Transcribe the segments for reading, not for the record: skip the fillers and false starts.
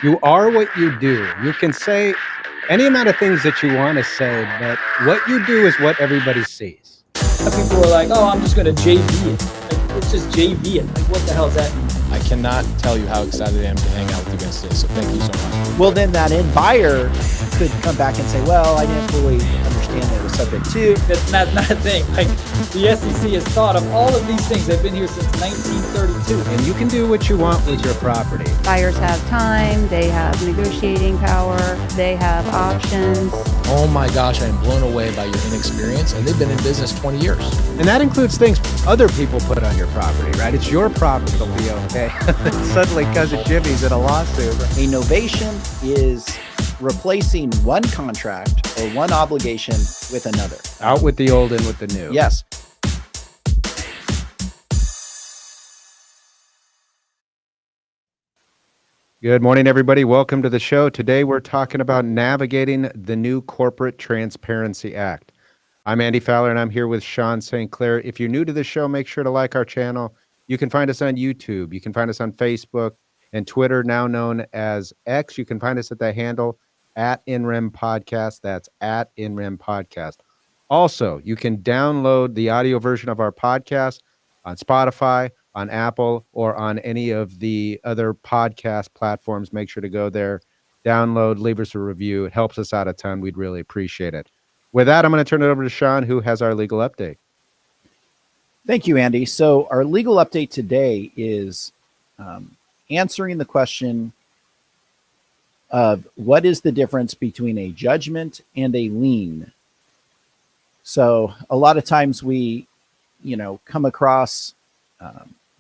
You are what you do. You can say any amount of things that you want to say, but what you do is what everybody sees. People are like, "Oh, I'm just going to JV it." Like, it's just JV it. Like, what the hell is that mean? I cannot tell you how excited I am to hang out with you guys today. So thank you so much. Well, then that end buyer could come back and say, "Well, I didn't fully understand that it was subject to." That's not a thing. Like, the SEC has thought of all of these things. They've been here since 1932. And you can do what you want with your property. Buyers have time, they have negotiating power, they have options. Oh my gosh, I am blown away by your inexperience, and they've been in business 20 years. And that includes things other people put on your property, right? It's your property to be okay. Suddenly, Cousin Jimmy's in a lawsuit. A novation is replacing one contract or one obligation with another. Out with the old, in with the new. Yes. Good morning, everybody. Welcome to the show. Today, we're talking about navigating the new Corporate Transparency Act. I'm Andy Fowler, and I'm here with Sean St. Clair. If you're new to the show, make sure to like our channel. You can find us on YouTube. You can find us on Facebook and Twitter, now known as X. You can find us at the handle @InRem Podcast. That's @InRem Podcast. Also, you can download the audio version of our podcast on Spotify, on Apple, or on any of the other podcast platforms. Make sure to go there, download, leave us a review. It helps us out a ton. We'd really appreciate it. With that, I'm going to turn it over to Sean, who has our legal update. Thank you, Andy. So our legal update today is answering the question of what is the difference between a judgment and a lien. So a lot of times we, come across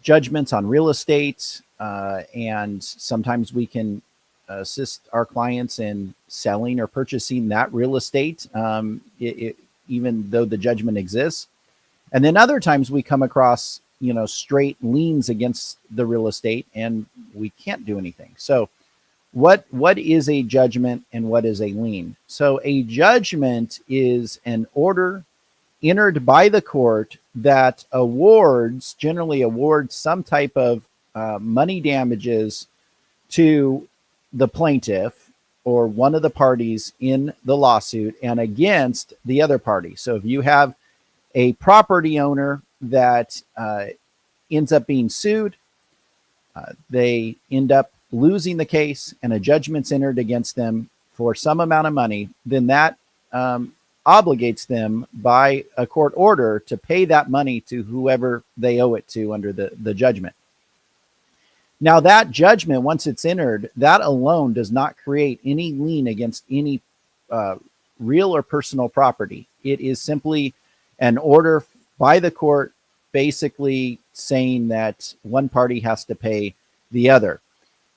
judgments on real estate, and sometimes we can assist our clients in selling or purchasing that real estate, even though the judgment exists. And then other times we come across, straight liens against the real estate and we can't do anything. So what is a judgment and what is a lien? So a judgment is an order entered by the court that generally awards some type of money damages to the plaintiff or one of the parties in the lawsuit and against the other party. So if you have a property owner that ends up being sued, they end up losing the case and a judgment's entered against them for some amount of money, then that obligates them by a court order to pay that money to whoever they owe it to under the judgment. Now that judgment, once it's entered, that alone does not create any lien against any real or personal property. It is simply an order by the court basically saying that one party has to pay the other.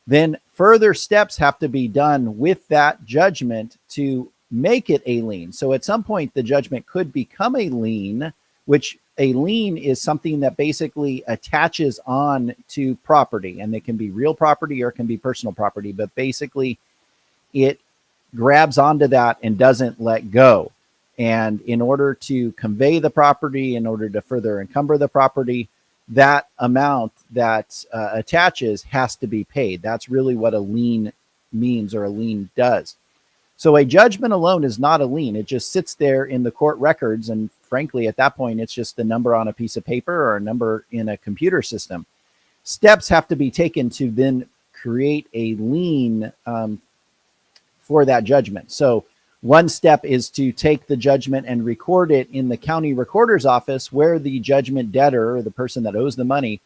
Then further steps have to be done with that judgment to make it a lien. So at some point, the judgment could become a lien, which a lien is something that basically attaches on to property, and it can be real property or it can be personal property, but basically it grabs onto that and doesn't let go. And in order to convey the property, in order to further encumber the property, that amount that attaches has to be paid. That's really what a lien means, or a lien does. So a judgment alone is not a lien. It just sits there in the court records. And frankly, at that point, it's just a number on a piece of paper or a number in a computer system. Steps have to be taken to then create a lien for that judgment. So one step is to take the judgment and record it in the county recorder's office where the judgment debtor, or the person that owes the money,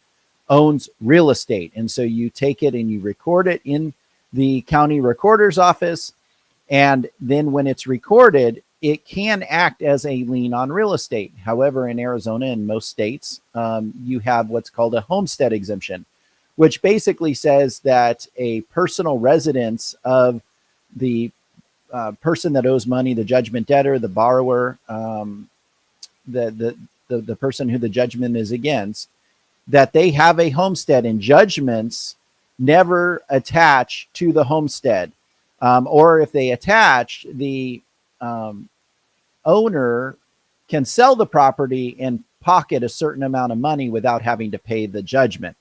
owns real estate. And so you take it and you record it in the county recorder's office. And then when it's recorded, it can act as a lien on real estate. However, in Arizona and most states, you have what's called a homestead exemption, which basically says that a personal residence of the person that owes money, the judgment debtor, the borrower, the person who the judgment is against, that they have a homestead, and judgments never attach to the homestead. Or if they attach, the owner can sell the property and pocket a certain amount of money without having to pay the judgment.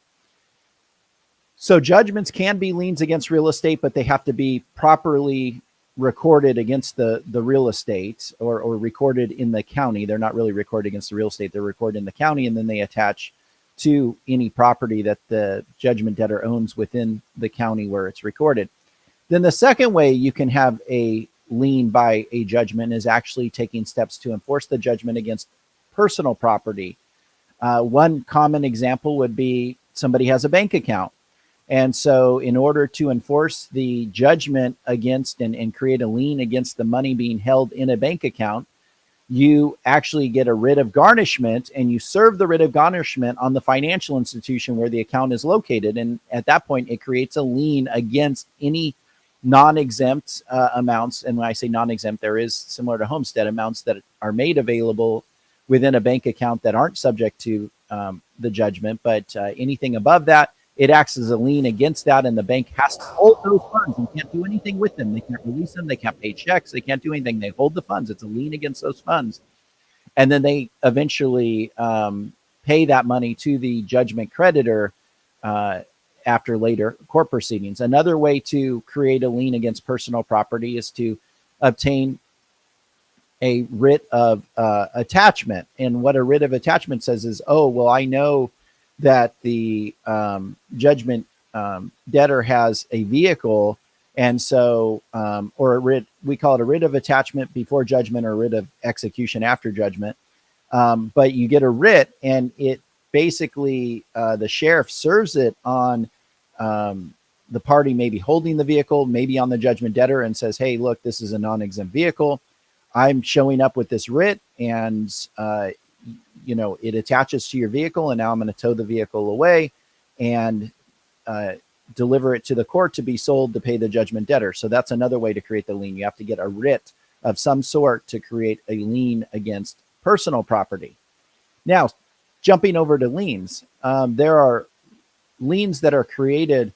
So judgments can be liens against real estate, but they have to be properly recorded against the real estate, or recorded in the county. They're not really recorded against the real estate. They're recorded in the county, and then they attach to any property that the judgment debtor owns within the county where it's recorded. Then the second way you can have a lien by a judgment is actually taking steps to enforce the judgment against personal property. One common example would be somebody has a bank account. And so in order to enforce the judgment against and create a lien against the money being held in a bank account, you actually get a writ of garnishment, and you serve the writ of garnishment on the financial institution where the account is located. And at that point, it creates a lien against any non-exempt amounts. And when I say non-exempt, there is, similar to homestead, amounts that are made available within a bank account that aren't subject to the judgment. But anything above that, it acts as a lien against that, and the bank has to hold those funds and can't do anything with them. They can't release them. They can't pay checks. They can't do anything. They hold the funds. It's a lien against those funds. And then they eventually pay that money to the judgment creditor after later court proceedings. Another way to create a lien against personal property is to obtain a writ of attachment. And what a writ of attachment says is, oh, well, I know that the judgment debtor has a vehicle, and so or a writ, we call it a writ of attachment before judgment, or a writ of execution after judgment. But you get a writ, and it basically the sheriff serves it on the party maybe holding the vehicle, maybe on the judgment debtor, and says, hey, look, this is a non-exempt vehicle. I'm showing up with this writ, and it attaches to your vehicle, and now I'm going to tow the vehicle away and deliver it to the court to be sold to pay the judgment debtor. So that's another way to create the lien. You have to get a writ of some sort to create a lien against personal property. Now, jumping over to liens, there are liens that are created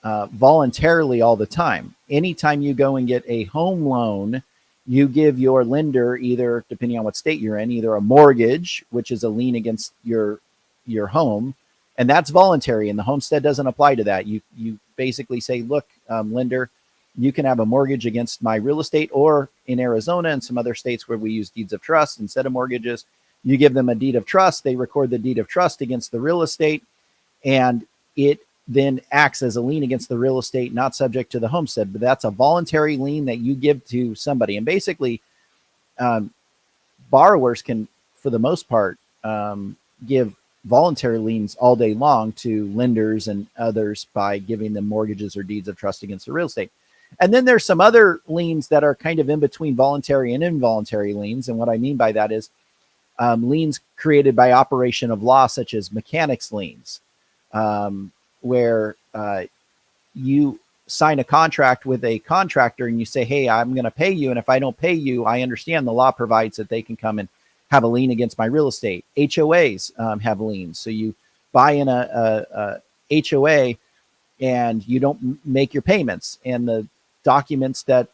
voluntarily all the time. Anytime you go and get a home loan, you give your lender, either, depending on what state you're in, either a mortgage, which is a lien against your home, and that's voluntary, and the homestead doesn't apply to that. You basically say, look, lender, you can have a mortgage against my real estate, or in Arizona and some other states where we use deeds of trust instead of mortgages, you give them a deed of trust. They record the deed of trust against the real estate, and it then acts as a lien against the real estate, not subject to the homestead. But that's a voluntary lien that you give to somebody. And basically, borrowers can, for the most part, give voluntary liens all day long to lenders and others by giving them mortgages or deeds of trust against the real estate. And then there's some other liens that are kind of in between voluntary and involuntary liens. And what I mean by that is liens created by operation of law, such as mechanics liens, where you sign a contract with a contractor and you say, hey, I'm going to pay you. And if I don't pay you, I understand the law provides that they can come and have a lien against my real estate. HOAs have liens. So you buy in a HOA and you don't make your payments. And the documents that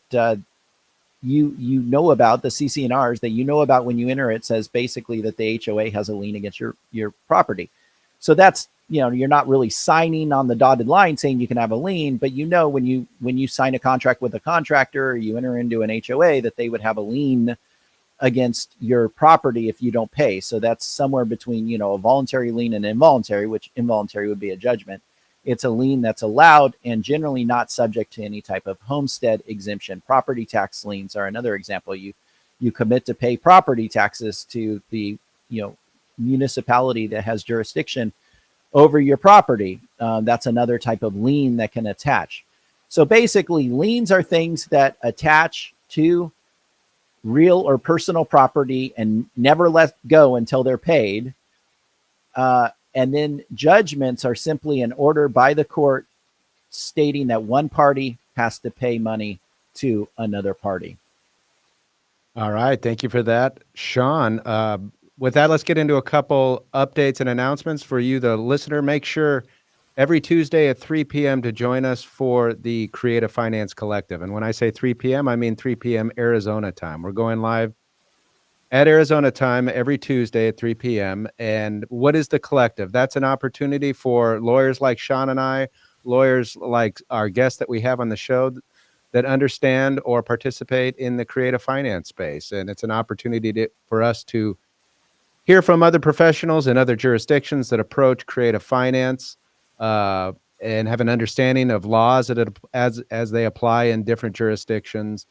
you know about, the CC&Rs that you know about when you enter it, says basically that the HOA has a lien against your property. So that's, you're not really signing on the dotted line saying you can have a lien, but when you sign a contract with a contractor, or you enter into an HOA, that they would have a lien against your property if you don't pay. So that's somewhere between, a voluntary lien and involuntary, which involuntary would be a judgment. It's a lien that's allowed and generally not subject to any type of homestead exemption. Property tax liens are another example. You commit to pay property taxes to the, municipality that has jurisdiction over your property. That's another type of lien that can attach. So basically, liens are things that attach to real or personal property and never let go until they're paid. And then judgments are simply an order by the court stating that one party has to pay money to another party. All right. Thank you for that, Sean. With that, let's get into a couple updates and announcements for you, the listener. Make sure every Tuesday at 3 p.m. to join us for the Creative Finance Collective. And when I say 3 p.m., I mean 3 p.m. Arizona time. We're going live at Arizona time every Tuesday at 3 p.m. And what is the collective? That's an opportunity for lawyers like Sean and I, lawyers like our guests that we have on the show that understand or participate in the creative finance space. And it's an opportunity for us to hear from other professionals in other jurisdictions that approach creative finance and have an understanding of laws as they apply in different jurisdictions.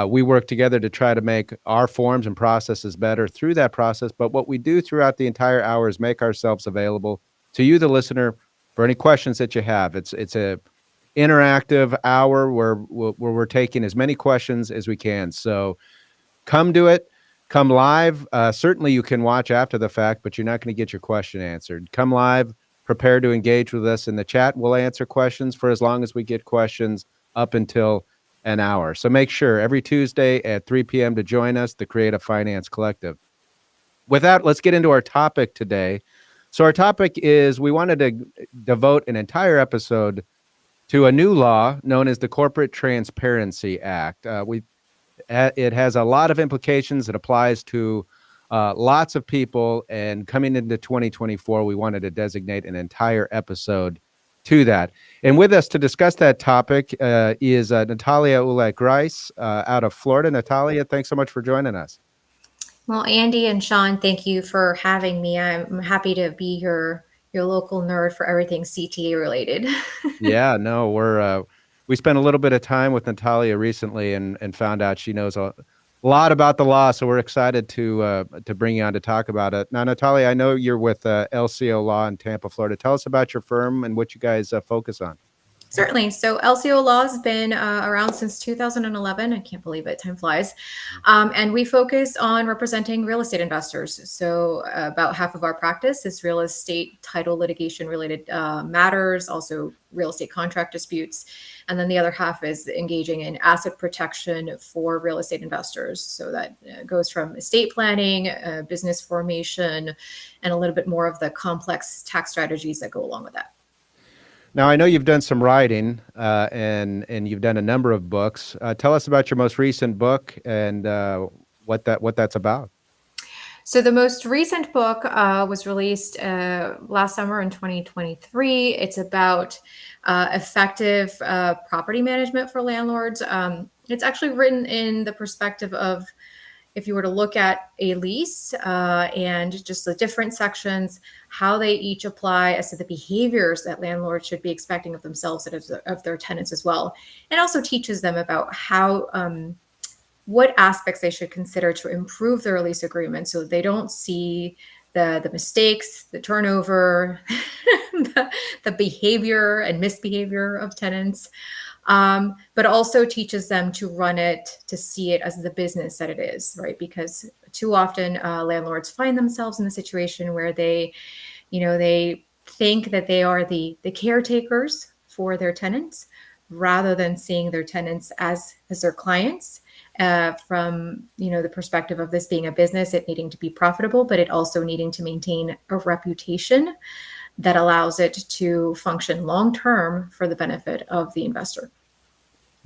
We work together to try to make our forms and processes better through that process. But what we do throughout the entire hour is make ourselves available to you, the listener, for any questions that you have. It's a interactive hour where we're taking as many questions as we can. So come to it. Come live. Certainly you can watch after the fact, but you're not going to get your question answered. Come live. Prepare to engage with us in the chat. We'll answer questions for as long as we get questions up until an hour. So make sure every Tuesday at 3 p.m. to join us, the Creative Finance Collective. With that, let's get into our topic today. So our topic is we wanted to devote an entire episode to a new law known as the Corporate Transparency Act. It has a lot of implications. It applies to lots of people. And coming into 2024, we wanted to designate an entire episode to that. And with us to discuss that topic is Natalia Ouellette-Grice out of Florida. Natalia, thanks so much for joining us. Well, Andy and Sean, thank you for having me. I'm happy to be your local nerd for everything CTA related. Yeah, no, we spent a little bit of time with Natalia recently and found out she knows a lot about the law. So we're excited to bring you on to talk about it. Now, Natalia, I know you're with LCO Law in Tampa, Florida. Tell us about your firm and what you guys focus on. Certainly. So LCO Law has been around since 2011. I can't believe it. Time flies. And we focus on representing real estate investors. So about half of our practice is real estate title litigation related matters, also real estate contract disputes. And then the other half is engaging in asset protection for real estate investors. So that goes from estate planning, business formation, and a little bit more of the complex tax strategies that go along with that. Now, I know you've done some writing and you've done a number of books. Tell us about your most recent book and what that's about. So the most recent book was released last summer in 2023. It's about effective property management for landlords. It's actually written in the perspective of if you were to look at a lease and just the different sections, how they each apply as to the behaviors that landlords should be expecting of themselves and of their tenants as well. It also teaches them about how what aspects they should consider to improve their lease agreement so that they don't see the mistakes, the turnover, the behavior and misbehavior of tenants. But also teaches them to run it, to see it as the business that it is, right? Because too often landlords find themselves in the situation where they think that they are the caretakers for their tenants rather than seeing their tenants as their clients from, the perspective of this being a business, it needing to be profitable, but it also needing to maintain a reputation that allows it to function long-term for the benefit of the investor.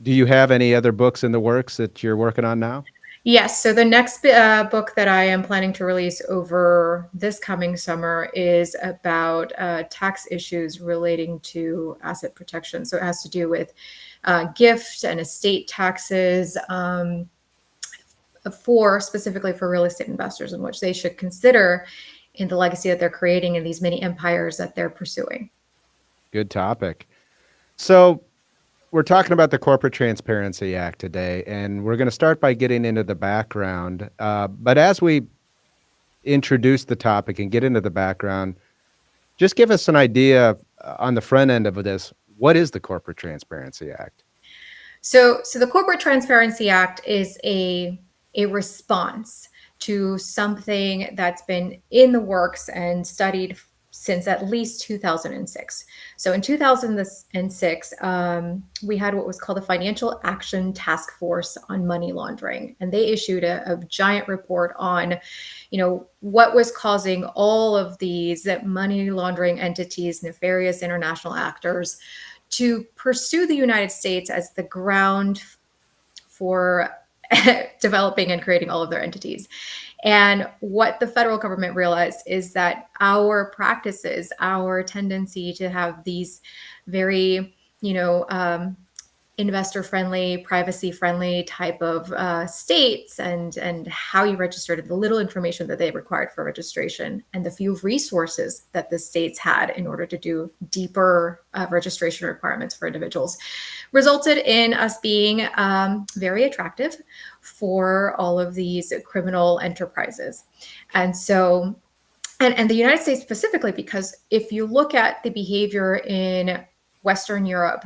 Do you have any other books in the works that you're working on now? Yes. So the next book that I am planning to release over this coming summer is about tax issues relating to asset protection. So it has to do with gift and estate taxes specifically for real estate investors, in which they should consider in the legacy that they're creating in these mini empires that they're pursuing. Good topic. So we're talking about the Corporate Transparency Act today, and we're going to start by getting into the background. But as we introduce the topic and get into the background, just give us an idea on the front end of this. What is the Corporate Transparency Act? So the Corporate Transparency Act is a response to something that's been in the works and studied since at least 2006. So in 2006, we had what was called the Financial Action Task Force on Money Laundering. And they issued a giant report on, what was causing all of these money laundering entities, nefarious international actors, to pursue the United States as the ground for developing and creating all of their entities. And what the federal government realized is that our practices, our tendency to have these very, investor-friendly, privacy-friendly type of states, and how you registered, the little information that they required for registration, and the few resources that the states had in order to do deeper registration requirements for individuals, resulted in us being very attractive for all of these criminal enterprises. And so, and the United States specifically, because if you look at the behavior in Western Europe,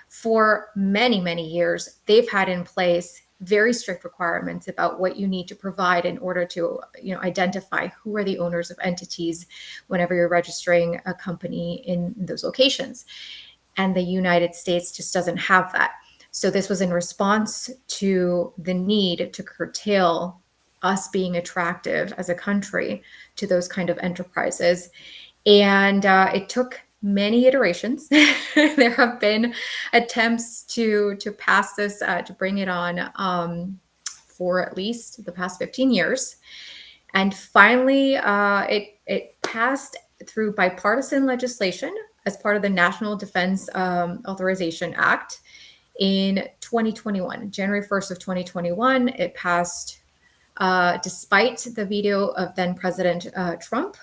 for many, many years, they've had in place very strict requirements about what you need to provide in order to, identify who are the owners of entities whenever you're registering a company in those locations. And the United States just doesn't have that. So this was in response to the need to curtail us being attractive as a country to those kind of enterprises. And it took many iterations. There have been attempts to pass this, to bring it on for at least the past 15 years. And finally, it passed through bipartisan legislation as part of the National Defense Authorization Act in 2021. January 1st of 2021, it passed despite the veto of then President Trump.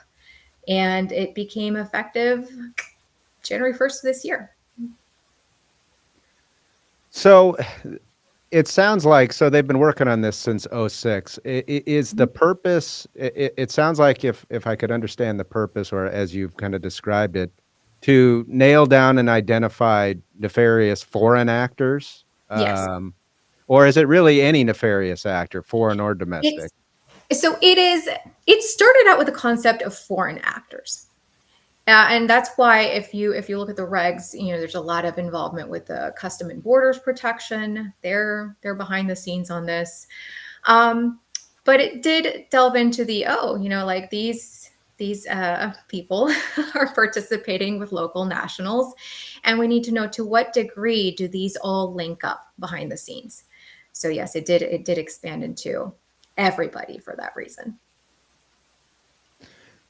And it became effective January 1st of this year. So it sounds like, so they've been working on this since 06. Is the purpose, it sounds like, if I could understand the purpose, or as you've kind of described it, to nail down and identify nefarious foreign actors? Yes. Or is it really any nefarious actor, foreign or domestic? It started out with the concept of foreign actors. And that's why if you look at the regs, there's a lot of involvement with the Custom and Borders Protection. They're behind the scenes on this. But it did delve into the, these people are participating with local nationals, and we need to know to what degree do these all link up behind the scenes. So yes, it did expand into everybody for that reason.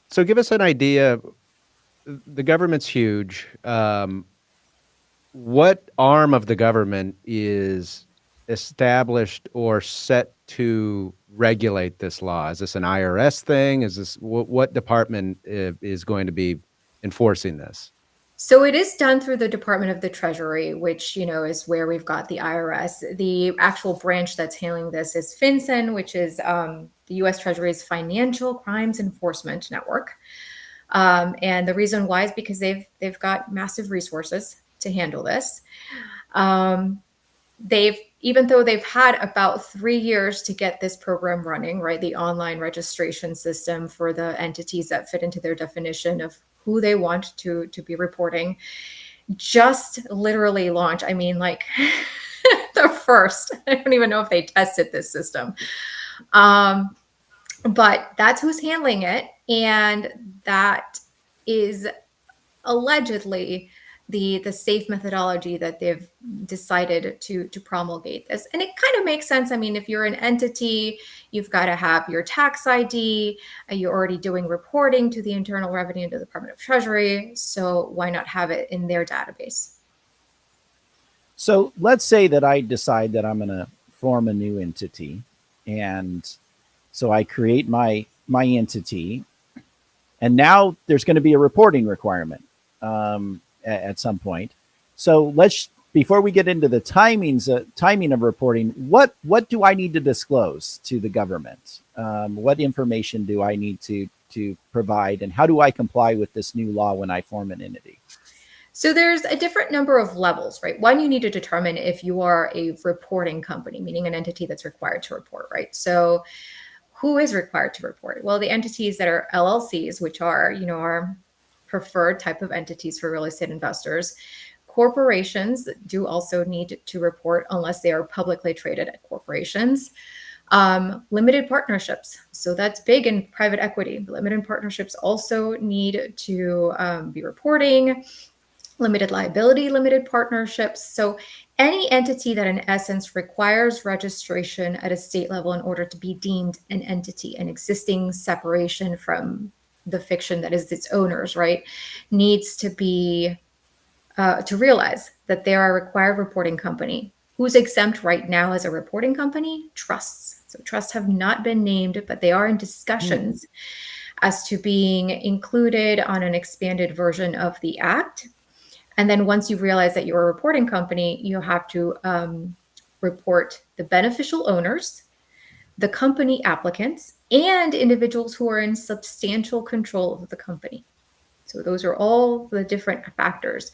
So give us an idea. The government's huge. What arm of the government is established or set to regulate this law? Is this an IRS thing? Is this what department is going to be enforcing this? So it is done through the Department of the Treasury, which, is where we've got the IRS. The actual branch that's handling this is FinCEN, which is the U.S. Treasury's Financial Crimes Enforcement Network. And the reason why is because they've got massive resources to handle this. Even though they've had about 3 years to get this program running, right? The online registration system for the entities that fit into their definition of who they want to be reporting, just literally launched. I mean, like the first, I don't even know if they tested this system. But that's who's handling it. And that is allegedly the safe methodology that they've decided to promulgate this. And it kind of makes sense. I mean, if you're an entity, you've got to have your tax ID, you're already doing reporting to the Internal Revenue and to the Department of Treasury. So why not have it in their database? So let's say that I decide that I'm going to form a new entity. And so I create my entity. And now there's going to be a reporting requirement at some point. So before we get into the timing of reporting, what do I need to disclose to the government? What information do I need to provide, and how do I comply with this new law when I form an entity? So there's a different number of levels, right? One, you need to determine if you are a reporting company, meaning an entity that's required to report, right? So who is required to report? Well, the entities that are LLCs, which are, our preferred type of entities for real estate investors. Corporations do also need to report unless they are publicly traded corporations. Limited partnerships. So that's big in private equity. Limited partnerships also need to be reporting. limited liability, limited partnerships. So any entity that in essence requires registration at a state level in order to be deemed an entity, an existing separation from the fiction that is its owners, right, needs to be to realize that they are a required reporting company. Who's exempt right now as a reporting company? Trusts. So trusts have not been named, but they are in discussions as to being included on an expanded version of the act. And then once you realize that you're a reporting company, you have to report the beneficial owners, the company applicants, and individuals who are in substantial control of the company. So those are all the different factors.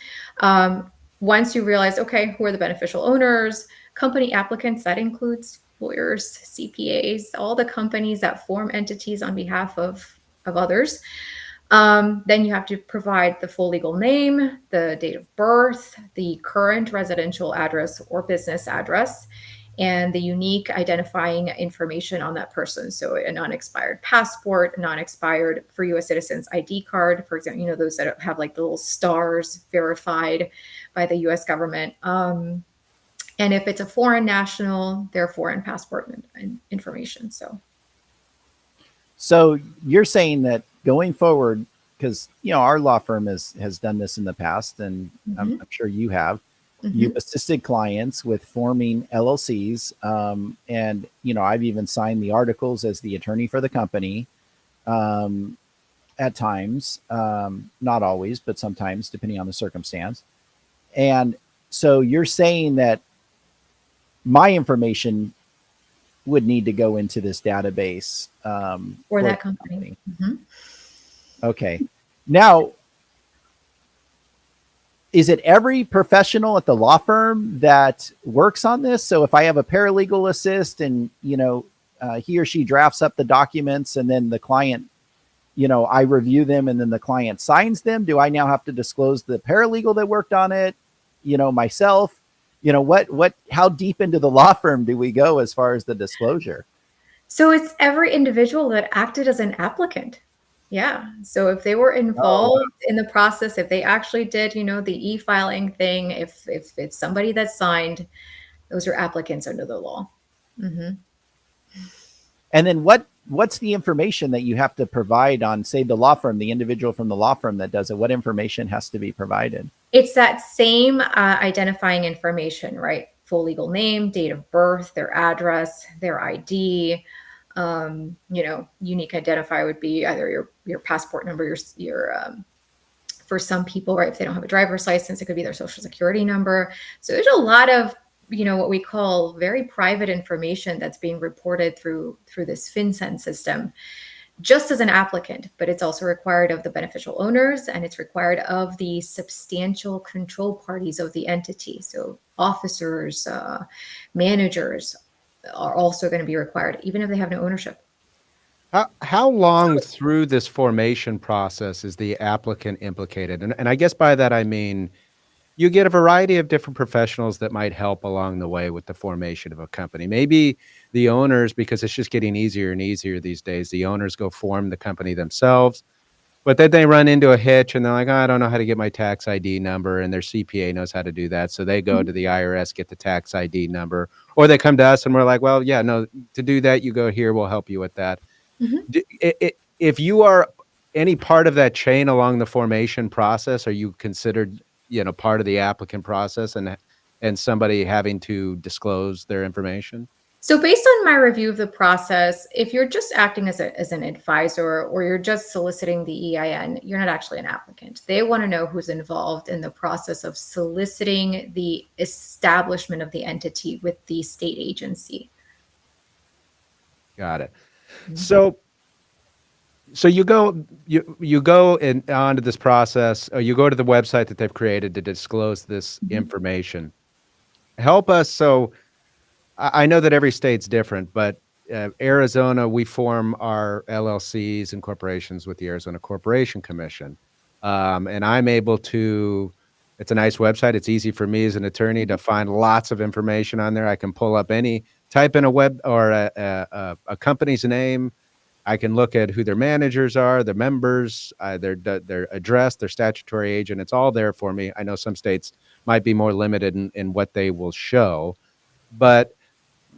Once you realize, okay, who are the beneficial owners, company applicants, that includes lawyers, CPAs, all the companies that form entities on behalf of others. Then you have to provide the full legal name, the date of birth, the current residential address or business address, and the unique identifying information on that person. So a non-expired passport, non-expired for U.S. citizens ID card, for example, those that have like the little stars verified by the U.S. government. And if it's a foreign national, their foreign passport and information. So you're saying that going forward, because our law firm has done this in the past, and I'm sure you have. You've assisted clients with forming LLCs, and I've even signed the articles as the attorney for the company. At times, not always, but sometimes, depending on the circumstance. And so you're saying that my information would need to go into this database for that company. Okay. Now, is it every professional at the law firm that works on this? So if I have a paralegal assist and, he or she drafts up the documents and then the client, I review them and then the client signs them, do I now have to disclose the paralegal that worked on it, myself? How deep into the law firm do we go as far as the disclosure? So it's every individual that acted as an applicant. Yeah. So if they were involved in the process, if they actually did, the e-filing thing, if it's somebody that signed, those are applicants under the law. And then what's the information that you have to provide on, say, the law firm, the individual from the law firm that does it? What information has to be provided? It's that same identifying information, right? Full legal name, date of birth, their address, their ID. Unique identifier would be either your passport number, your for some people, right? If they don't have a driver's license, it could be their social security number. So there's a lot of, what we call very private information that's being reported through this FinCEN system, just as an applicant, but it's also required of the beneficial owners and it's required of the substantial control parties of the entity. So officers, managers, are also going to be required, even if they have no ownership. How long through this formation process is the applicant implicated? And I guess by that I mean you get a variety of different professionals that might help along the way with the formation of a company. Maybe the owners, because it's just getting easier and easier these days, the owners go form the company themselves, but then they run into a hitch and they're like, I don't know how to get my tax ID number, and their CPA knows how to do that. So they go to the IRS, get the tax ID number, or they come to us and we're like, well, yeah, no, to do that, you go here, we'll help you with that. If you are any part of that chain along the formation process, are you considered, part of the applicant process and somebody having to disclose their information? So based on my review of the process, if you're just acting as an advisor or you're just soliciting the EIN, you're not actually an applicant. They want to know who's involved in the process of soliciting the establishment of the entity with the state agency. Got it. So you go and onto this process, or you go to the website that they've created to disclose this information. Help us. So I know that every state's different, but Arizona, we form our LLCs and corporations with the Arizona Corporation Commission. And I'm able to, it's a nice website. It's easy for me as an attorney to find lots of information on there. I can pull up type in a web or a company's name, I can look at who their managers are, their members, their address, their statutory agent. It's all there for me. I know some states might be more limited in what they will show, but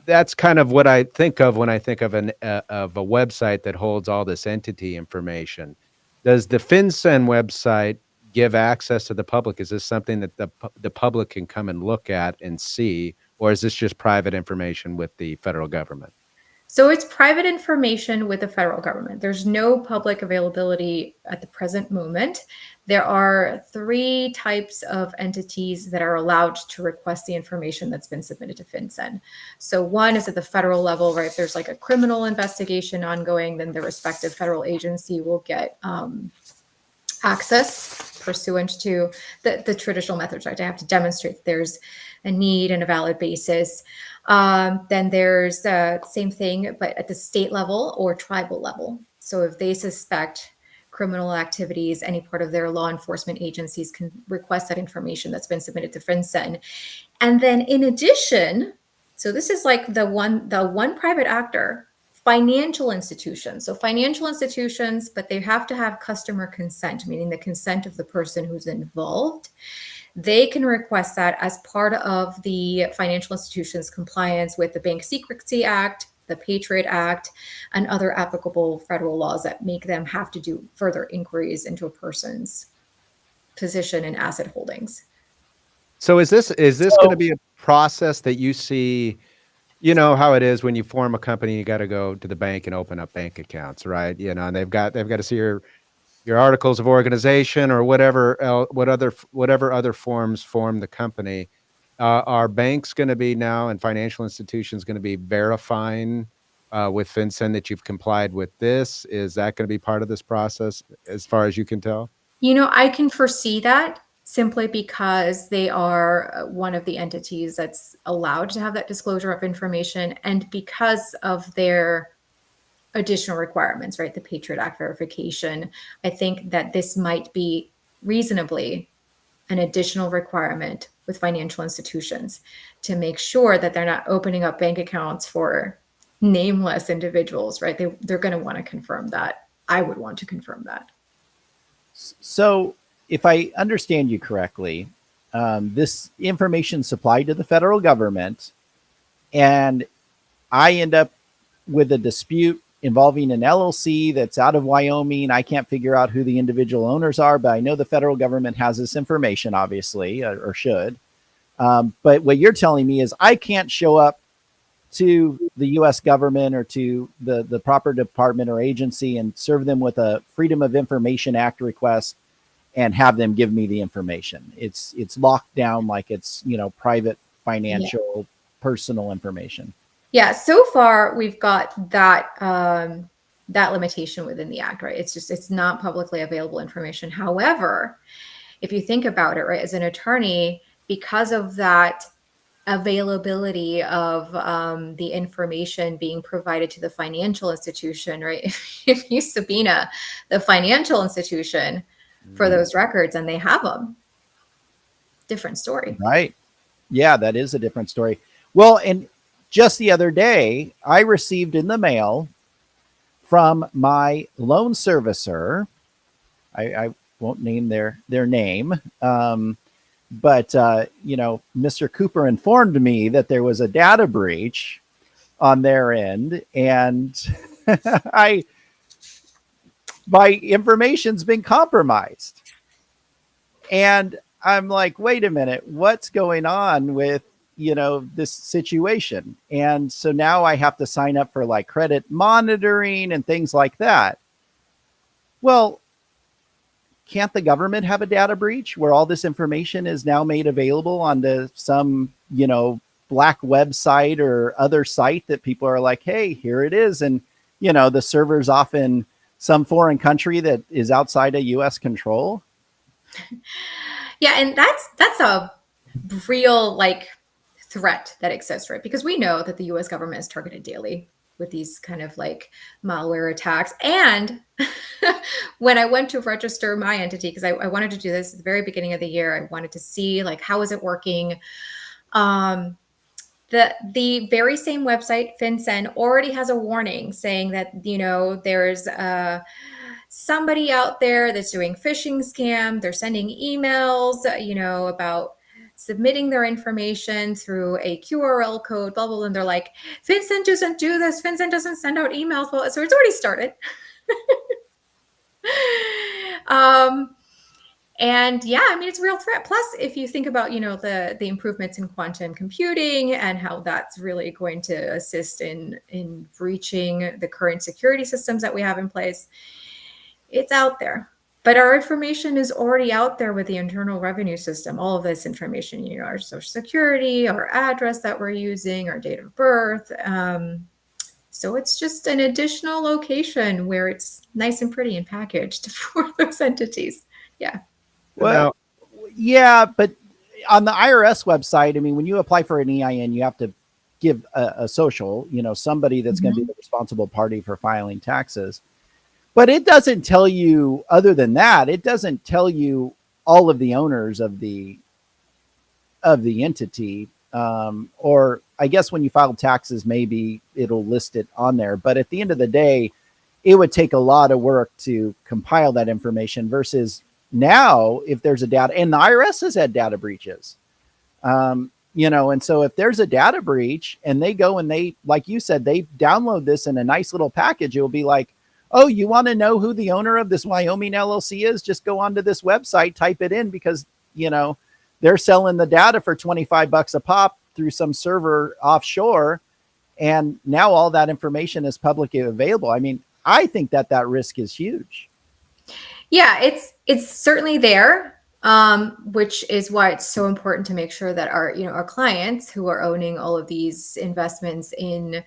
that's kind of what I think of when I think of of a website that holds all this entity information. Does the FinCEN website give access to the public? Is this something that the public can come and look at and see, or is this just private information with the federal government? So it's private information with the federal government. There's no public availability at the present moment. There are 3 types of entities that are allowed to request the information that's been submitted to FinCEN. So one is at the federal level, right? If there's like a criminal investigation ongoing, then the respective federal agency will get access pursuant to the traditional methods, right? I have to demonstrate that there's a need and a valid basis. Then there's same thing, but at the state level or tribal level. So if they suspect criminal activities, any part of their law enforcement agencies can request that information that's been submitted to FinCEN. And then in addition, so this is like the one private actor, financial institutions. So financial institutions, but they have to have customer consent, meaning the consent of the person who's involved. They can request that as part of the financial institution's compliance with the Bank Secrecy Act, the Patriot Act, and other applicable federal laws that make them have to do further inquiries into a person's position and asset holdings. So is this going to be a process that you see? You know how it is when you form a company, you got to go to the bank and open up bank accounts, right? You know, and they've got to see your articles of organization or whatever other forms form the company. Are banks going to be now and financial institutions going to be verifying with FinCEN that you've complied with this? Is that going to be part of this process as far as you can tell? You know, I can foresee that simply because they are one of the entities that's allowed to have that disclosure of information, and because of their additional requirements, right? The Patriot Act verification. I think that this might be reasonably an additional requirement with financial institutions to make sure that they're not opening up bank accounts for nameless individuals, right? They're going to want to confirm that. I would want to confirm that. So if I understand you correctly, this information supplied to the federal government, and I end up with a dispute involving an LLC that's out of Wyoming. I can't figure out who the individual owners are, but I know the federal government has this information, obviously, or should. But what you're telling me is I can't show up to the U.S. government or to the proper department or agency and serve them with a Freedom of Information Act request and have them give me the information. It's locked down like it's, private, financial, personal information. Yeah, so far we've got that that limitation within the act, right? It's not publicly available information. However, if you think about it, right, as an attorney, because of that availability of the information being provided to the financial institution, right? If you subpoena the financial institution for those records and they have them, different story. Right. Yeah, that is a different story. Well, and just the other day, I received in the mail from my loan servicer. I won't name their name. But Mr. Cooper informed me that there was a data breach on their end, and my information's been compromised. And I'm like, wait a minute, what's going on with this situation? And so now I have to sign up for like credit monitoring and things like that. Well, can't the government have a data breach where all this information is now made available onto some, black website or other site that people are like, hey, here it is. And, the server's off in some foreign country that is outside of US control. Yeah. And that's a real threat that exists, right? Because we know that the US government is targeted daily with these kind of malware attacks. And when I went to register my entity, because I wanted to do this at the very beginning of the year, I wanted to see how is it working? The very same website, FinCEN, already has a warning saying that, there's somebody out there that's doing phishing scam. They're sending emails, about submitting their information through a QRL code, blah, blah, blah. And they're like, FinCEN doesn't do this. FinCEN doesn't send out emails. Well, so it's already started. And yeah, I mean, it's a real threat. Plus, if you think about, the improvements in quantum computing and how that's really going to assist in breaching the current security systems that we have in place, it's out there. But our information is already out there with the Internal Revenue System. All of this information, our social security, our address that we're using, our date of birth. So it's just an additional location where it's nice and pretty and packaged for those entities. Yeah. Well, yeah, but on the IRS website, I mean, when you apply for an EIN, you have to give a social, somebody that's going to be the responsible party for filing taxes. But it doesn't tell you, other than that, it doesn't tell you all of the owners of the entity. Or I guess when you file taxes, maybe it'll list it on there. But at the end of the day, it would take a lot of work to compile that information versus now, if there's a data, and the IRS has had data breaches, and so if there's a data breach and they go and they, like you said, they download this in a nice little package, it will be like, oh, you want to know who the owner of this Wyoming LLC is? Just go onto this website, type it in, because, they're selling the data for $25 a pop through some server offshore. And now all that information is publicly available. I mean, I think that risk is huge. Yeah, it's certainly there, which is why it's so important to make sure that our clients who are owning all of these investments in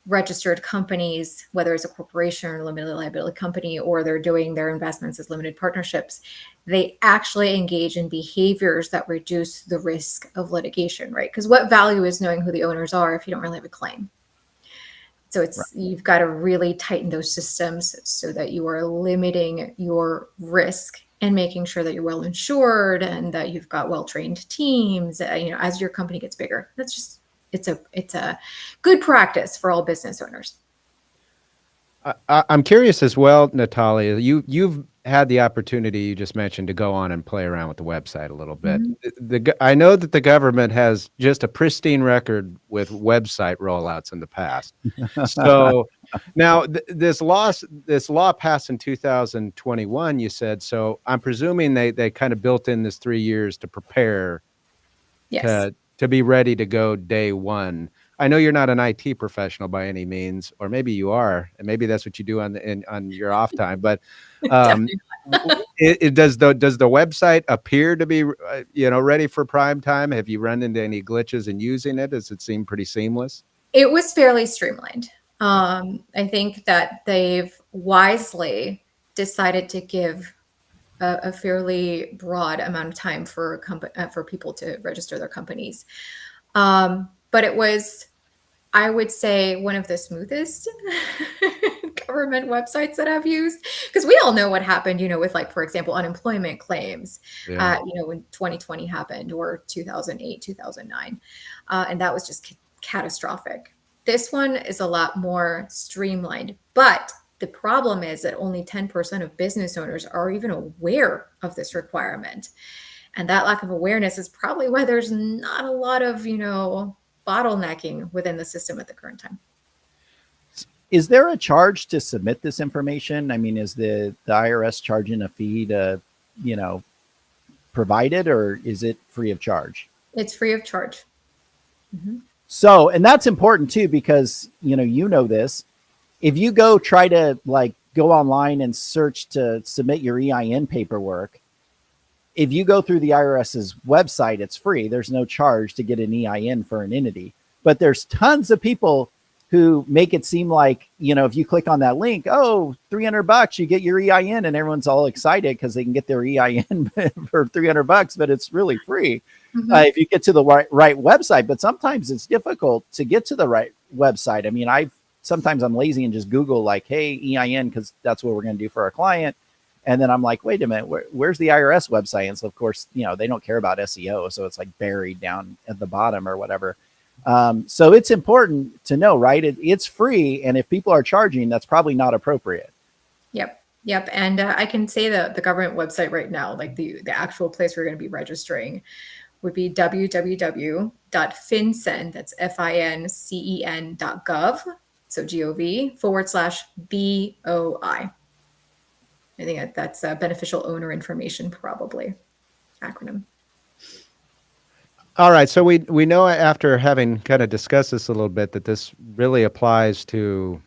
registered companies, whether it's a corporation or a limited liability company, or they're doing their investments as limited partnerships, they actually engage in behaviors that reduce the risk of litigation, right? Because what value is knowing who the owners are if you don't really have a claim? So You've got to really tighten those systems so that you are limiting your risk and making sure that you're well insured and that you've got well-trained teams, as your company gets bigger. That's just, it's a good practice for all business owners. I'm curious as well, Natalia, you've had the opportunity, you just mentioned, to go on and play around with the website a little bit. I know that the government has just a pristine record with website rollouts in the past. So now this law passed in 2021, you said. So I'm presuming they kind of built in this 3 years to prepare to be ready to go day one. I know you're not an IT professional by any means, or maybe you are, and maybe that's what you do on your off time. But does the website appear to be ready for prime time? Have you run into any glitches in using it? Does it seem pretty seamless? It was fairly streamlined. I think that they've wisely decided to give a fairly broad amount of time for people to register their companies. But it was, I would say, one of the smoothest government websites that I've used, because we all know what happened, with, like, for example, unemployment claims, when 2020 happened, or 2008, 2009. And that was just catastrophic. This one is a lot more streamlined, but the problem is that only 10% of business owners are even aware of this requirement. And that lack of awareness is probably why there's not a lot of, bottlenecking within the system at the current time. Is there a charge to submit this information? I mean, is the IRS charging a fee to, provide it, or is it free of charge? It's free of charge. Mm-hmm. So, and that's important too, because, this, if you try to go online and search to submit your EIN paperwork, if you go through the IRS's website, it's free. There's no charge to get an EIN for an entity. But there's tons of people who make it seem like, if you click on that link, oh, $300, you get your EIN, and everyone's all excited because they can get their EIN for $300, but it's really free. Mm-hmm. If you get to the right website. But sometimes it's difficult to get to the right website. I mean, sometimes I'm lazy and just Google hey, EIN, because that's what we're going to do for our client. And then I'm like, wait a minute, where's the IRS website? And so, of course, they don't care about SEO. So it's buried down at the bottom or whatever. So it's important to know, right? It's free. And if people are charging, that's probably not appropriate. Yep. And I can say that the government website right now, like the actual place we're going to be registering, would be www.fincen, that's FINCEN.gov, so GOV /BOI. I think that's beneficial owner information, probably, acronym. All right. So we know after having kind of discussed this a little bit that this really applies to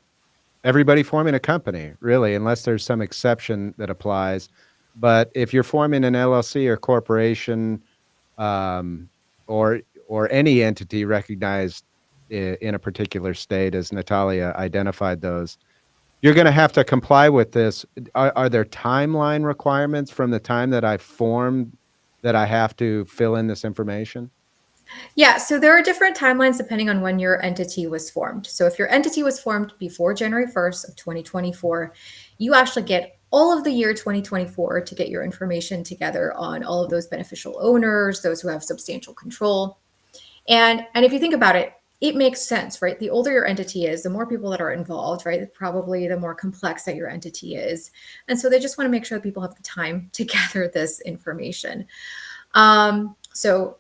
everybody forming a company, really, unless there's some exception that applies. But if you're forming an LLC or corporation, or any entity recognized in a particular state, as Natalia identified those, you're going to have to comply with this. Are there timeline requirements from the time that I formed that I have to fill in this information? Yeah, so there are different timelines depending on when your entity was formed. So if your entity was formed before January 1st of 2024, you actually get all of the year 2024 to get your information together on all of those beneficial owners, those who have substantial control. And if you think about it, it makes sense, right? The older your entity is, the more people that are involved, right? Probably the more complex that your entity is. And so they just want to make sure that people have the time to gather this information. So,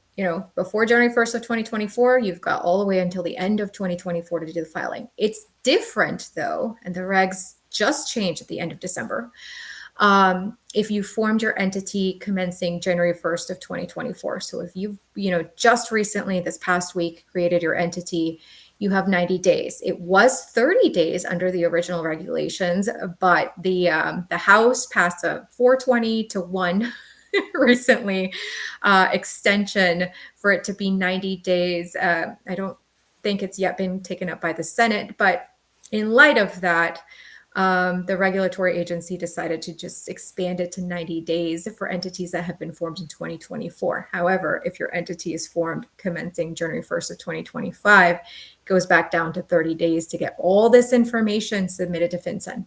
before January 1st of 2024, you've got all the way until the end of 2024 to do the filing. It's different though, and the regs just changed at the end of December. If you formed your entity commencing January 1st of 2024. So if you've, just recently this past week created your entity, you have 90 days. It was 30 days under the original regulations, but the House passed a 420-1 recently extension for it to be 90 days. I don't think it's yet been taken up by the Senate, but in light of that, the regulatory agency decided to just expand it to 90 days for entities that have been formed in 2024. However, if your entity is formed commencing January 1st of 2025, it goes back down to 30 days to get all this information submitted to FinCEN.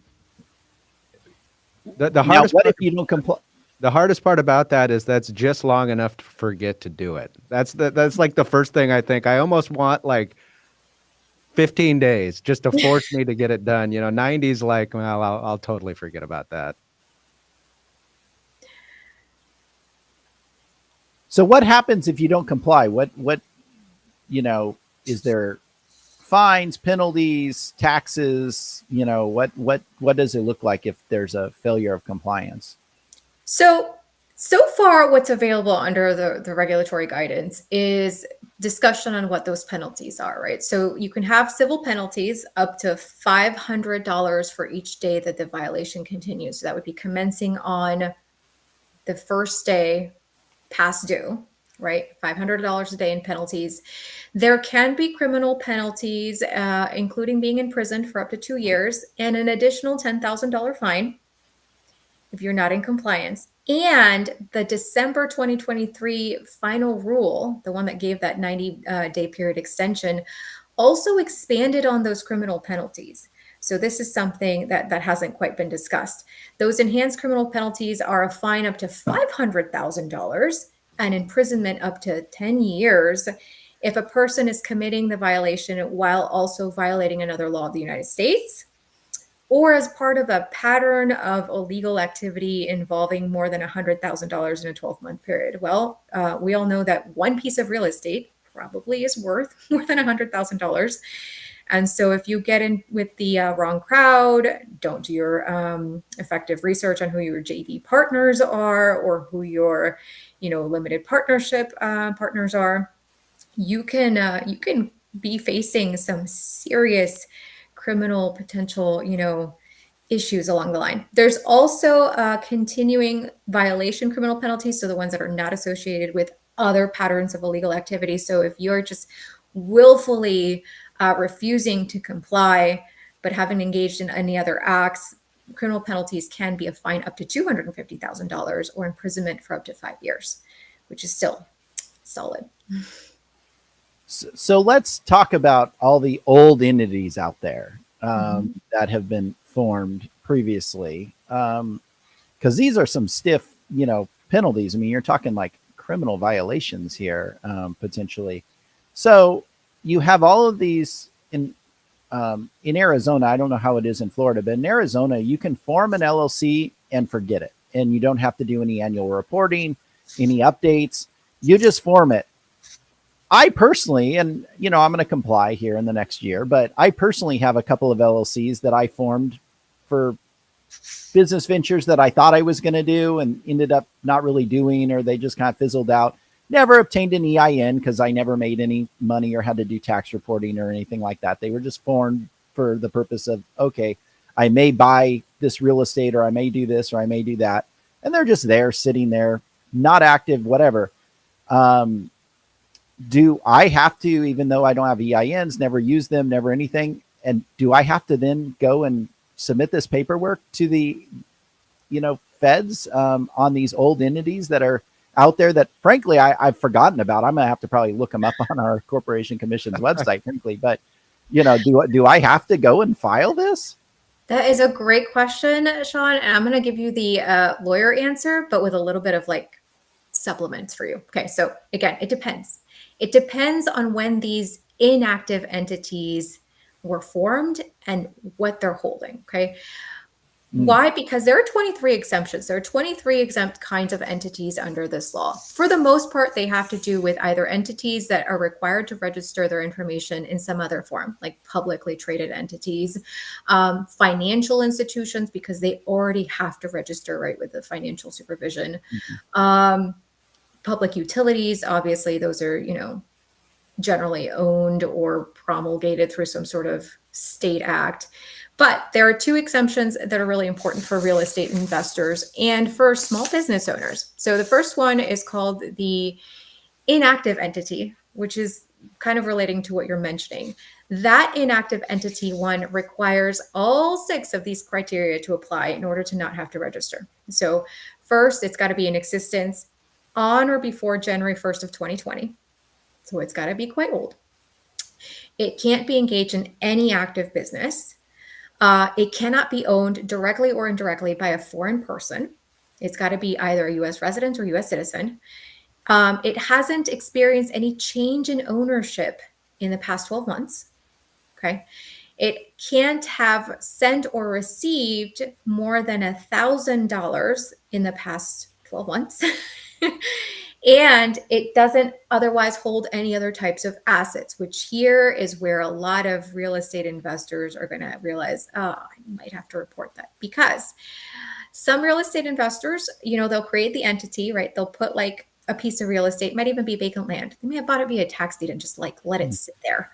The hardest what part, if you don't comply? the hardest part about that is that's just long enough to forget to do it. That's like the first thing I think. I almost want like 15 days just to force me to get it done. 90's like, well, I'll totally forget about that. So what happens if you don't comply? What is there fines, penalties, taxes? What does it look like if there's a failure of compliance? So far, what's available under the regulatory guidance is discussion on what those penalties are, right? So you can have civil penalties up to $500 for each day that the violation continues. So that would be commencing on the first day past due, right? $500 a day in penalties. There can be criminal penalties, including being imprisoned for up to 2 years and an additional $10,000 fine if you're not in compliance. And the December 2023 final rule, the one that gave that 90-day period extension, also expanded on those criminal penalties. So this is something that hasn't quite been discussed. Those enhanced criminal penalties are a fine up to $500,000 and imprisonment up to 10 years if a person is committing the violation while also violating another law of the United States, or as part of a pattern of illegal activity involving more than $100,000 in a 12-month period. Well, we all know that one piece of real estate probably is worth more than $100,000. And so if you get in with the wrong crowd, don't do your effective research on who your JV partners are or who your limited partnership partners are, you can be facing some serious criminal potential, issues along the line. There's also continuing violation criminal penalties, so the ones that are not associated with other patterns of illegal activity. So if you're just willfully refusing to comply, but haven't engaged in any other acts, criminal penalties can be a fine up to $250,000 or imprisonment for up to 5 years, which is still solid. So let's talk about all the old entities out there that have been formed previously, because these are some stiff, penalties. I mean, you're talking like criminal violations here, potentially. So, you have all of these in Arizona. I don't know how it is in Florida, but in Arizona, you can form an LLC and forget it. And you don't have to do any annual reporting, any updates. You just form it. I personally, and I'm going to comply here in the next year, but I personally have a couple of LLCs that I formed for business ventures that I thought I was going to do and ended up not really doing, or they just kind of fizzled out. Never obtained an EIN because I never made any money or had to do tax reporting or anything like that. They were just formed for the purpose of, okay, I may buy this real estate, or I may do this, or I may do that. And they're just there, sitting there, not active, whatever. Do I have to, even though I don't have EINs, never use them, never anything? And do I have to then go and submit this paperwork to the, feds on these old entities that are out there that, frankly, I've forgotten about? I'm going to have to probably look them up on our Corporation Commission's website, frankly. But, do I have to go and file this? That is a great question, Sean. And I'm going to give you the lawyer answer, but with a little bit of like supplements for you. Okay. So again, it depends. It depends on when these inactive entities were formed and what they're holding. Okay. Why? Because there are 23 exemptions. There are 23 exempt kinds of entities under this law. For the most part, they have to do with either entities that are required to register their information in some other form, like publicly traded entities, financial institutions, because they already have to register, right, with the financial supervision. Public utilities, obviously, those are, generally owned or promulgated through some sort of state act. But there are two exemptions that are really important for real estate investors and for small business owners. So the first one is called the inactive entity, which is kind of relating to what you're mentioning. That inactive entity one requires all 6 of these criteria to apply in order to not have to register. So first, it's got to be in existence on or before January 1st of 2020. So it's got to be quite old. It can't be engaged in any active business. It cannot be owned directly or indirectly by a foreign person. It's got to be either a U.S. resident or U.S. citizen. It hasn't experienced any change in ownership in the past 12 months. Okay. It can't have sent or received more than $1,000 in the past 12 months. And it doesn't otherwise hold any other types of assets, which here is where a lot of real estate investors are going to realize, I might have to report that, because some real estate investors, they'll create the entity, right? They'll put like a piece of real estate, might even be vacant land. They may have bought it via tax deed and just like let it sit there.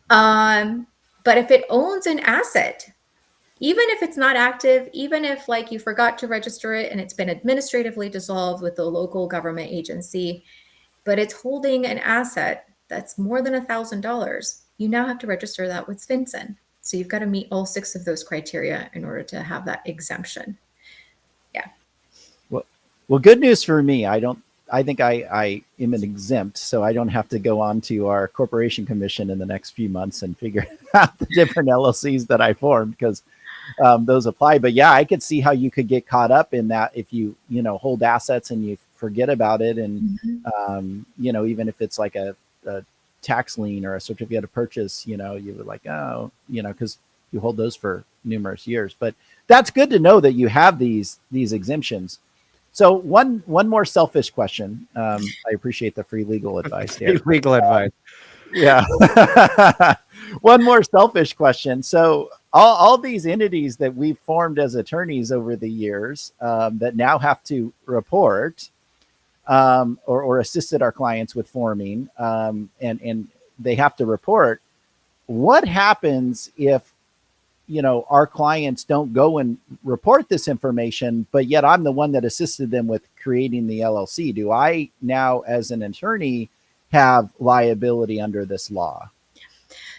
But if it owns an asset, even if it's not active, even if like you forgot to register it and it's been administratively dissolved with the local government agency, but it's holding an asset that's more than $1,000, you now have to register that with FinCEN. So you've got to meet all 6 of those criteria in order to have that exemption. Yeah. Well, good news for me. I think I am an exempt, so I don't have to go on to our Corporation Commission in the next few months and figure out the different LLCs that I formed, because those apply. But yeah, I could see how you could get caught up in that if you hold assets and you forget about it, and even if it's like a tax lien or a certificate of purchase, you were like, because you hold those for numerous years. But that's good to know that you have these exemptions. So one more selfish question. I appreciate the free legal advice here. Legal advice. Yeah. One more selfish question. So all these entities that we've formed as attorneys over the years that now have to report or assisted our clients with forming, and they have to report, what happens if our clients don't go and report this information, but yet I'm the one that assisted them with creating the LLC? Do I now, as an attorney, have liability under this law?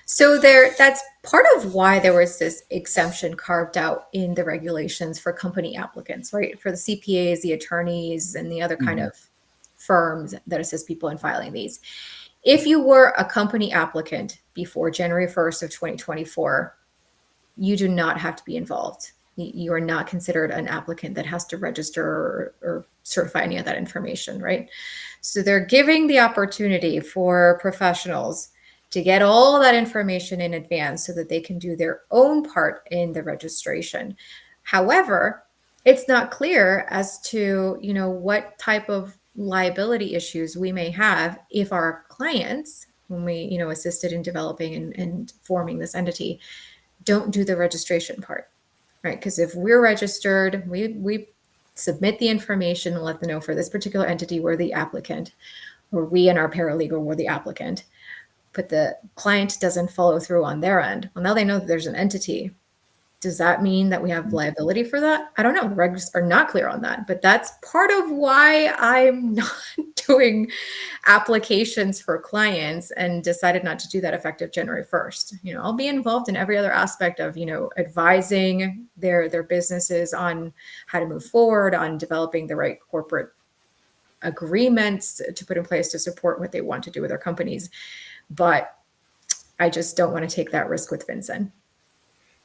So that's part of why there was this exemption carved out in the regulations for company applicants, right? For the CPAs, the attorneys, and the other kind of firms that assist people in filing these. If you were a company applicant before January 1st of 2024, you do not have to be involved. You are not considered an applicant that has to register or certify any of that information, right? So they're giving the opportunity for professionals to get all that information in advance so that they can do their own part in the registration. However, it's not clear as to, what type of liability issues we may have if our clients, when we, assisted in developing and forming this entity, don't do the registration part, right? Because if we're registered, we submit the information and let them know for this particular entity we're the applicant, or we and our paralegal were the applicant, but the client doesn't follow through on their end. Well, now they know that there's an entity. Does that mean that we have liability for that? I don't know. The regs are not clear on that, but that's part of why I'm not doing applications for clients and decided not to do that effective January 1st. I'll be involved in every other aspect of, advising their businesses on how to move forward, on developing the right corporate agreements to put in place to support what they want to do with their companies. But I just don't want to take that risk with FinCEN.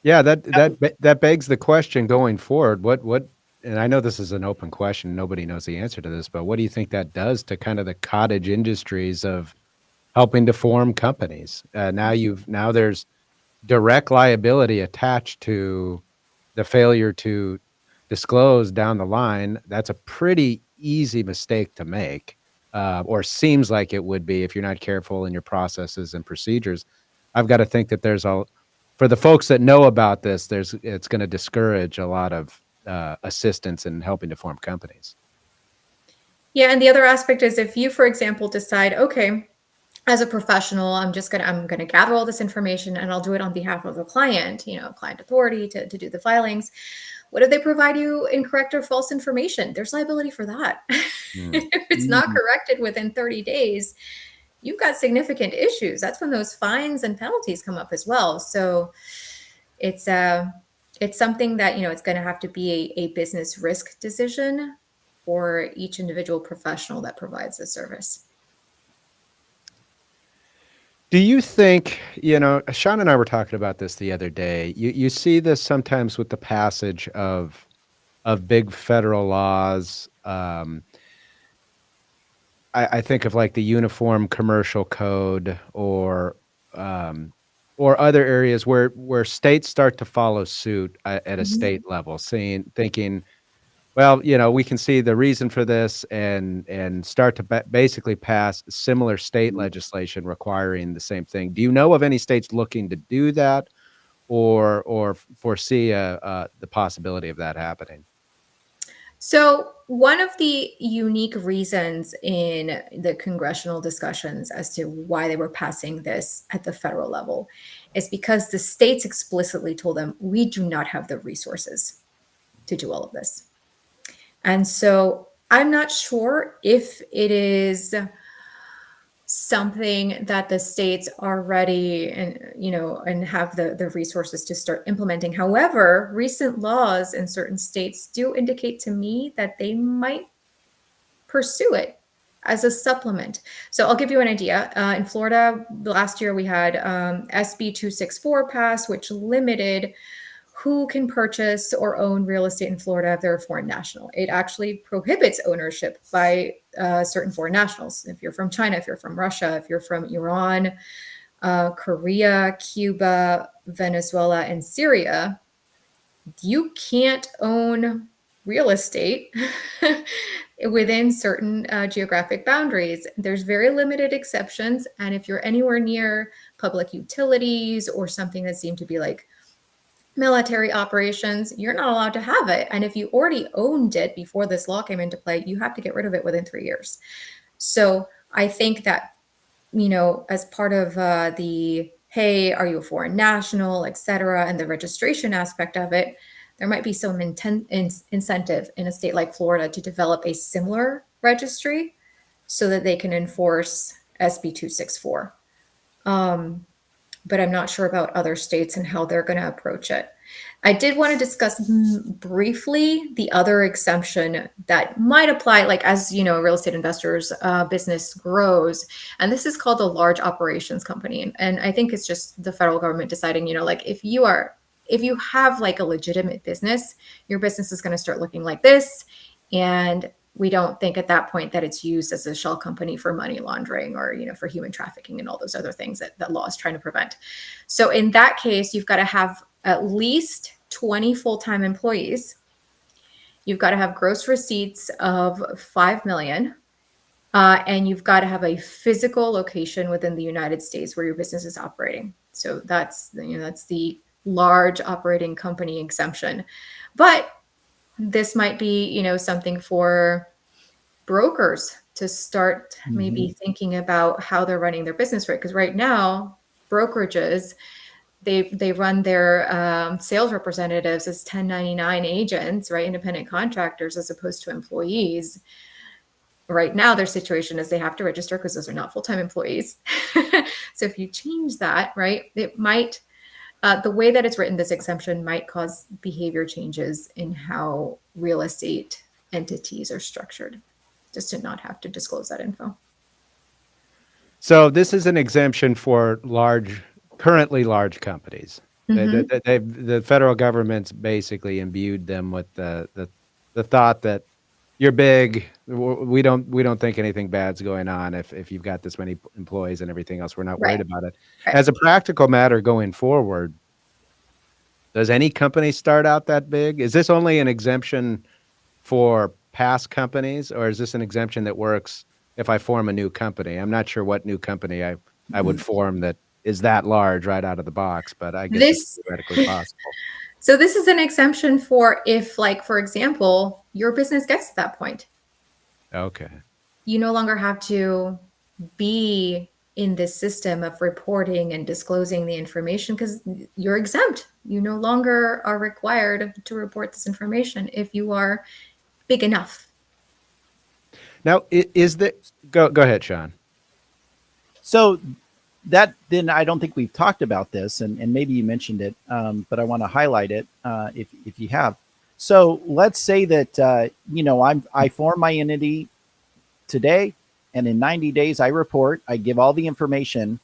Yeah, that begs the question going forward. What? And I know this is an open question. Nobody knows the answer to this, but what do you think that does to kind of the cottage industries of helping to form companies? Now there's direct liability attached to the failure to disclose down the line. That's a pretty easy mistake to make, or seems like it would be if you're not careful in your processes and procedures. I've got to think that for the folks that know about this, it's going to discourage a lot of assistance in helping to form companies. Yeah, and the other aspect is if you, for example, decide, okay, as a professional, I'm going to gather all this information and I'll do it on behalf of the client, client authority to do the filings. What if they provide you incorrect or false information? There's liability for that. If it's not corrected within 30 days, you've got significant issues. That's when those fines and penalties come up as well. So it's something that, it's going to have to be a business risk decision for each individual professional that provides the service. Do you think, Sean and I were talking about this the other day. You see this sometimes with the passage of big federal laws. I think of like the Uniform Commercial Code or other areas where states start to follow suit at a state level, thinking, well, we can see the reason for this and start to basically pass similar state legislation requiring the same thing. Do you know of any states looking to do that or foresee the possibility of that happening? So one of the unique reasons in the congressional discussions as to why they were passing this at the federal level is because the states explicitly told them, we do not have the resources to do all of this. And so I'm not sure if it is something that the states are ready and have the resources to start implementing. However, recent laws in certain states do indicate to me that they might pursue it as a supplement. So I'll give you an idea. In Florida, last year we had SB 264 pass, which limited who can purchase or own real estate in Florida if they're a foreign national. It actually prohibits ownership by certain foreign nationals. If you're from China, if you're from Russia, if you're from Iran, Korea, Cuba, Venezuela, and Syria, you can't own real estate within certain geographic boundaries. There's very limited exceptions. And if you're anywhere near public utilities or something that seemed to be like military operations, you're not allowed to have it. And if you already owned it before this law came into play, you have to get rid of it within 3 years. So I think that, as part of the, hey, are you a foreign national, et cetera, and the registration aspect of it, there might be some incentive in a state like Florida to develop a similar registry so that they can enforce SB 264. But I'm not sure about other states and how they're going to approach it. I did want to discuss briefly the other exemption that might apply, like as a real estate investor's business grows, and this is called a large operations company. And I think it's just the federal government deciding, like if you have like a legitimate business, your business is going to start looking like this. And we don't think at that point that it's used as a shell company for money laundering or, for human trafficking and all those other things that law is trying to prevent. So in that case, you've got to have at least 20 full-time employees. You've got to have gross receipts of 5 million. And you've got to have a physical location within the United States where your business is operating. So that's the large operating company exemption. But this might be, something for brokers to start maybe thinking about how they're running their business, right? Because right now, brokerages, they run their sales representatives as 1099 agents, right? Independent contractors as opposed to employees. Right now, their situation is they have to register because those are not full-time employees. So if you change that, right, it might, the way that it's written, this exemption might cause behavior changes in how real estate entities are structured, just to not have to disclose that info. So this is an exemption for currently large companies. The federal government's basically imbued them with the thought that you're big. We don't think anything bad's going on if you've got this many employees and everything else. We're not worried about it. Right. As a practical matter going forward, does any company start out that big? Is this only an exemption for past companies, or is this an exemption that works if I form a new company? I'm not sure what new company I would form that is that large right out of the box, but I guess it's theoretically possible. So this is an exemption for if, like, for example, your business gets to that point. Okay. You no longer have to be in this system of reporting and disclosing the information because you're exempt. You no longer are required to report this information if you are big enough. Now, go ahead, Sean. So then I don't think we've talked about this, and maybe you mentioned it, but I want to highlight it if you have. So let's say that I form my entity today, and in 90 days I report, I give all the information,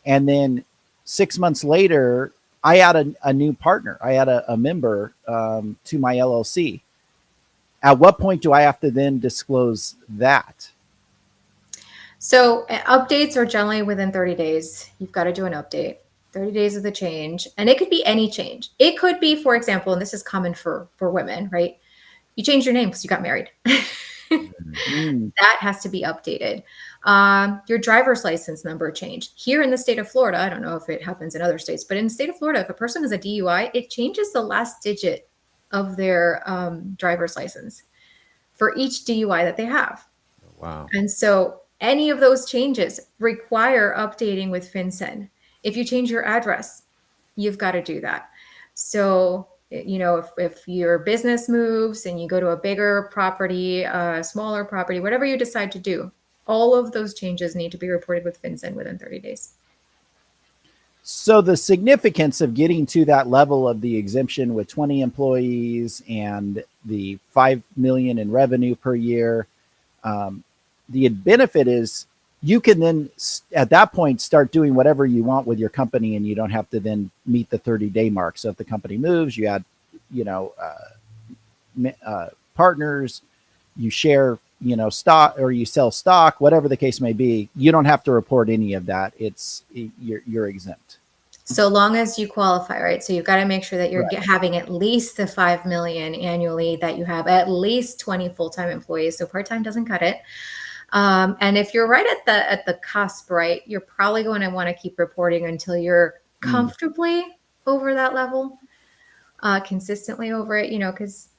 and then 6 months later I add a new partner, I add a member to my LLC. At what point do I have to then disclose that? So updates are generally within 30 days. You've got to do an update, 30 days of the change. And it could be any change. It could be, for example, and this is common for women, right? You changed your name because you got married. That has to be updated. Your driver's license number changed. Here in the state of Florida, I don't know if it happens in other states, but in the state of Florida, if a person has a DUI, it changes the last digit of their driver's license for each DUI that they have. Wow. And so any of those changes require updating with FinCEN. If you change your address, you've got to do that. So, if your business moves and you go to a bigger property, smaller property, whatever you decide to do, all of those changes need to be reported with FinCEN within 30 days. So the significance of getting to that level of the exemption with 20 employees and the 5 million in revenue per year, the benefit is you can then at that point start doing whatever you want with your company, and you don't have to then meet the 30-day mark. So if the company moves, you add, partners, you share, stock, or you sell stock, whatever the case may be, you don't have to report any of that. You're exempt. So long as you qualify, right? So you've got to make sure that you're having at least the 5 million annually, that you have at least 20 full-time employees. So part-time doesn't cut it. And if you're right at the cusp, right, you're probably going to want to keep reporting until you're comfortably over that level, consistently over it, because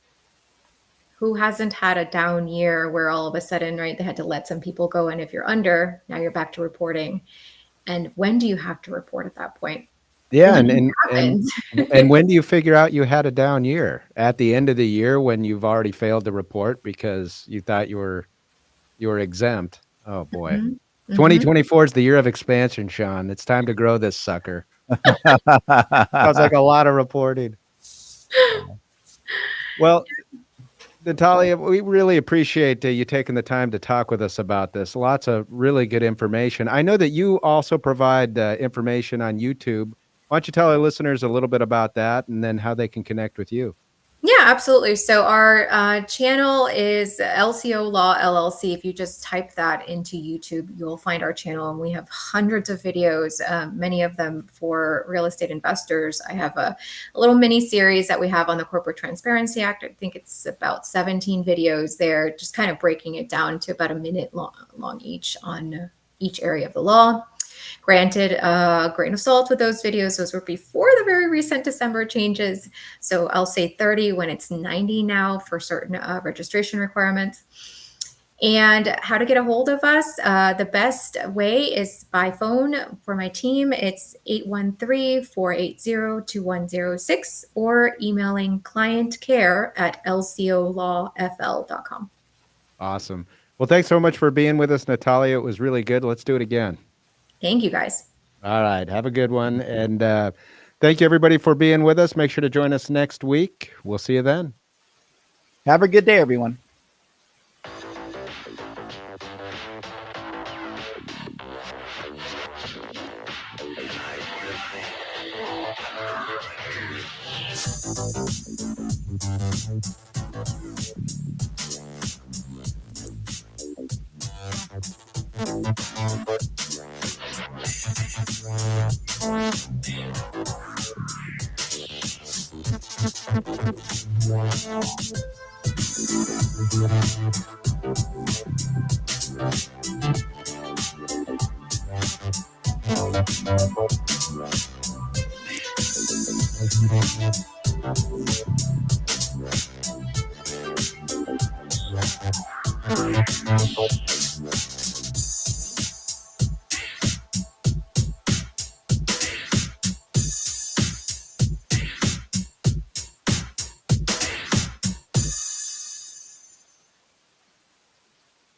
who hasn't had a down year where all of a sudden, right, they had to let some people go. And if you're under, now you're back to reporting. And when do you have to report at that point? Yeah. And when do you figure out you had a down year? At the end of the year when you've already failed to report because you thought you were exempt. Oh boy. 2024 is the year of expansion, Sean. It's time to grow this sucker. Sounds like a lot of reporting. Well, Natalia, we really appreciate you taking the time to talk with us about this. Lots of really good information. I know that you also provide information on YouTube. Why don't you tell our listeners a little bit about that and then how they can connect with you? Yeah, absolutely. So our channel is LCO Law LLC. If you just type that into YouTube, you'll find our channel, and we have hundreds of videos, many of them for real estate investors. I have a little mini series that we have on the Corporate Transparency Act. I think it's about 17 videos there, just kind of breaking it down to about a minute long each on each area of the law. Granted, a grain of salt with those videos. Those were before the very recent December changes. So I'll say 30 when it's 90 now for certain registration requirements. And how to get a hold of us, the best way is by phone. For my team, it's 813-480-2106 or emailing clientcare@lcolawfl.com. Awesome. Well, thanks so much for being with us, Natalia. It was really good. Let's do it again. Thank you, guys. All right. Have a good one. And thank you, everybody, for being with us. Make sure to join us next week. We'll see you then. Have a good day, everyone.